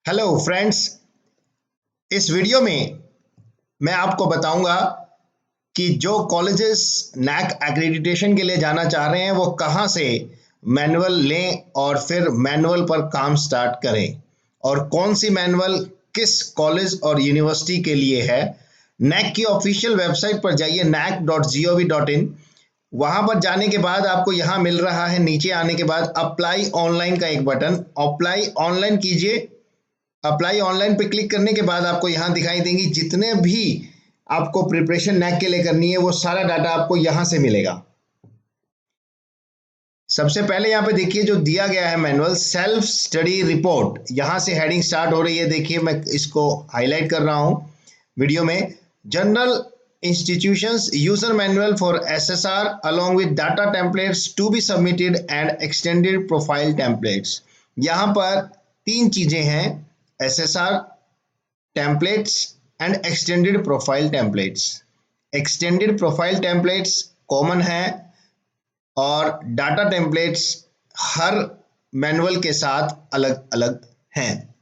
Hello friends. इस video में मैं आपको बताऊंगा कि जो कॉलेजेस नैक एक्रेडिटेशन के लिए जाना चाह रहे हैं वो कहां से मैनुअल लें और फिर मैनुअल पर काम स्टार्ट करें और कौन सी मैनुअल किस कॉलेज और यूनिवर्सिटी के लिए है। नैक की ऑफिशियल वेबसाइट पर जाइए nac.gov.in। वहां पर जाने के बाद आपको यहां मिल रहा है, नीचे आने के बाद अप्लाई ऑनलाइन का एक बटन, अप्लाई ऑनलाइन कीजिए। अप्लाई ऑनलाइन पे क्लिक करने के बाद आपको यहां दिखाई देंगी जितने भी आपको प्रिपरेशन नैक के लिए करनी है वो सारा डाटा आपको यहां से मिलेगा। सबसे पहले यहां पे देखिए जो दिया गया है मैनुअल सेल्फ स्टडी रिपोर्ट, यहां से हेडिंग स्टार्ट हो रही है। देखिए मैं इसको हाईलाइट कर रहा हूं वीडियो में। General institutions user manual for SSR along with data templates to be submitted and extended profile templates. यहां पर तीन चीजें हैं: SSR templates and extended profile templates. Extended profile templates common है और डाटा टेम्पलेट्स हर मैनुअल के साथ अलग अलग हैं।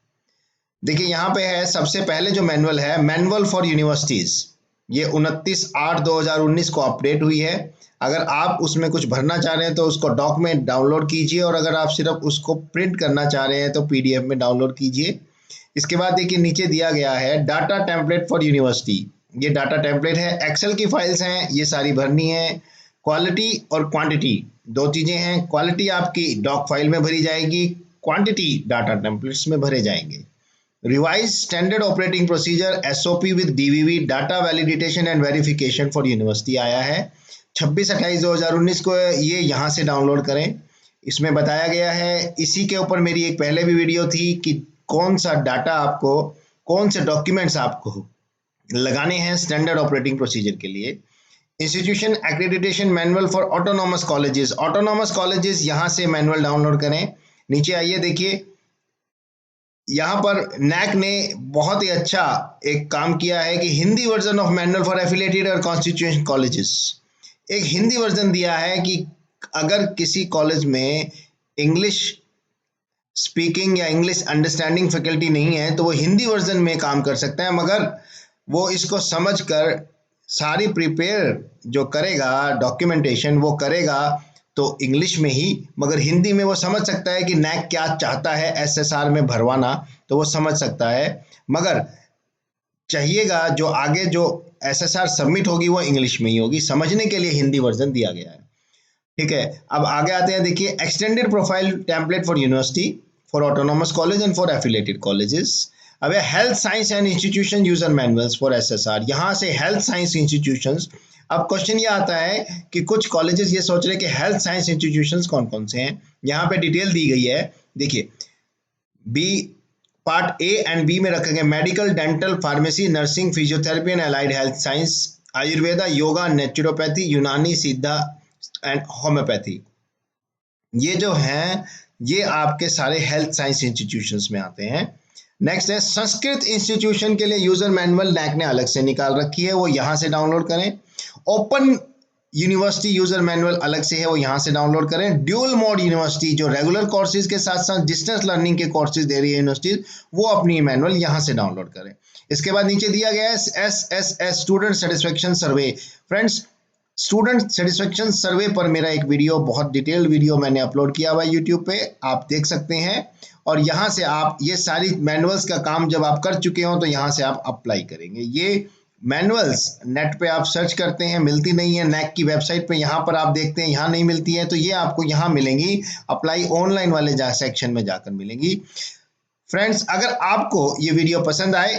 देखिए यहाँ पे है सबसे पहले जो मैनुअल है, मैनुअल फॉर यूनिवर्सिटीज। ये 29/8/2019 को अपडेट हुई है। अगर आप उसमें कुछ भरना चाह रहे हैं तो उसको डॉक्यूमेंट डाउनलोड कीजिए, और अगर आप सिर्फ उसको प्रिंट करना चाह रहे हैं तो पीडीएफ में डाउनलोड कीजिए। इसके बाद देखिए नीचे दिया गया है डाटा टेम्पलेट फॉर यूनिवर्सिटी। ये डाटा टेम्पलेट है, एक्सेल की फाइल्स हैं, ये सारी भरनी है। क्वालिटी और क्वांटिटी दो चीजें हैं। क्वालिटी आपकी डॉक फाइल में भरी जाएगी, क्वांटिटी डाटा टेम्पलेट्स में भरे जाएंगे। Revise standard operating procedure SOP with DVV data validation and verification for university आया है 26/28/2019 को। ये यहाँ से डाउनलोड करें। इसमें बताया गया है, इसी के ऊपर मेरी एक पहले भी वीडियो थी कि कौन सा डाटा आपको, कौन से डॉक्यूमेंट्स आपको लगाने हैं स्टैंडर्ड ऑपरेटिंग प्रोसीजर के लिए। Institution accreditation manual for autonomous colleges, autonomous colleges यहाँ से मैनुअल डाउनलोड करें। नीचे आइए, देखिए यहाँ पर नैक ने बहुत ही अच्छा एक काम किया है कि Hindi version of manual for affiliated और कॉन्स्टिट्यूशन कॉलेजेस, एक हिंदी वर्जन दिया है कि अगर किसी कॉलेज में इंग्लिश स्पीकिंग या इंग्लिश अंडरस्टैंडिंग फैकल्टी नहीं है तो वो हिंदी वर्जन में काम कर सकता है, मगर वो इसको समझकर सारी प्रिपेयर जो करेगा डॉक्यूमेंटेशन वो करेगा तो इंग्लिश में ही, मगर हिंदी में वो समझ सकता है कि नैक क्या चाहता है एसएसआर में भरवाना, तो वो समझ सकता है। मगर चाहिएगा जो आगे जो एसएसआर सबमिट होगी वो इंग्लिश में ही होगी, समझने के लिए हिंदी वर्जन दिया गया है। ठीक है, अब आगे आते हैं। देखिए extended profile template for university, for autonomous college and for affiliated colleges. अब health science and institution user manuals for SSR, यहाँ से हेल्थ साइंस इंस्टीट्यूशंस। अब क्वेश्चन ये आता है कि कुछ कॉलेजेस ये सोच रहे हैं कि हेल्थ साइंस इंस्टीट्यूशंस कौन कौन से हैं। यहाँ पे डिटेल दी गई है। देखिए B part A and B में रखे गए medical, dental, pharmacy, nursing, physiotherapy and allied health science, Ayurveda, yoga, naturopathy, Unani, Siddha and homeopathy. ये जो हैं ये आपके सारे हेल्थ साइंस इंस्टीट्यूशंस में आते हैं। नेक्स्ट है संस्कृत इंस्टीट्यूशन के लिए यूजर मैनुअल नैक ने अलग से निकाल रखी है, वो यहां से डाउनलोड करें। ओपन यूनिवर्सिटी यूजर मैनुअल अलग से है, वो यहां से डाउनलोड करें। ड्यूल मोड यूनिवर्सिटी जो रेगुलर कोर्सेज के साथ साथ डिस्टेंस लर्निंग के कोर्सेज दे रही है यूनिवर्सिटी, वो अपनी मैनुअल यहां से डाउनलोड करें। इसके बाद नीचे दिया गया है SSS student satisfaction survey. Friends, student satisfaction survey पर मेरा एक वीडियो, बहुत डिटेल्ड वीडियो मैंने अपलोड किया हुआ है यूट्यूब पे, आप देख सकते हैं। और यहाँ से आप ये सारी मैनुअल्स का काम जब आप कर चुके हो तो यहाँ से आप अप्लाई करेंगे। ये मैनुअल्स नेट पे आप सर्च करते हैं, मिलती नहीं है। नैक की वेबसाइट पे यहाँ पर आप देखते हैं यहाँ नहीं मिलती है, तो ये आपको यहाँ मिलेंगी, अप्लाई ऑनलाइन वाले सेक्शन में जाकर मिलेंगी। फ्रेंड्स, अगर आपको ये वीडियो पसंद आए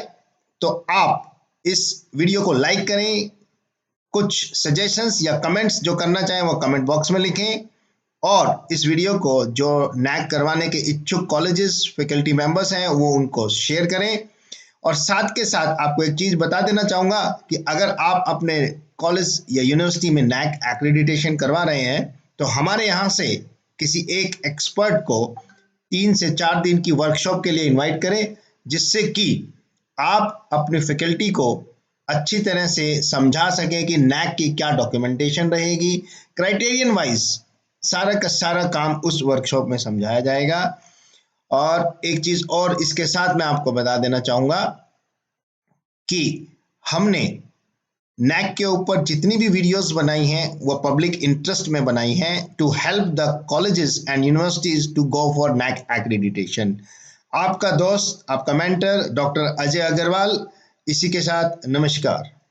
तो आप इस वीडियो को लाइक करें, कुछ सजेशंस या कमेंट्स जो करना चाहें वो कमेंट बॉक्स में लिखें, और इस वीडियो को जो नैक करवाने के इच्छुक कॉलेजेस फैकल्टी मेंबर्स हैं वो उनको शेयर करें। और साथ के साथ आपको एक चीज बता देना चाहूंगा कि अगर आप अपने कॉलेज या यूनिवर्सिटी में नैक एक्रेडिटेशन करवा रहे हैं तो हमारे यहाँ से किसी एक एक्सपर्ट को 3 से 4 दिन की वर्कशॉप के लिए इनवाइट करें, जिससे कि आप अपने फैकल्टी को अच्छी तरह से समझा सके कि नैक की क्या डॉक्यूमेंटेशन रहेगी। क्राइटेरियन वाइज सारा का सारा काम उस वर्कशॉप में समझाया जाएगा। और एक चीज और इसके साथ मैं आपको बता देना चाहूंगा कि हमने नैक के ऊपर जितनी भी वीडियोस बनाई हैं वो पब्लिक इंटरेस्ट में बनाई हैं to help the colleges and universities to go for NAAC accreditation. आपका दोस्त, आपका मेंटर डॉक्टर अजय अग्रवाल। इसी के साथ नमस्कार।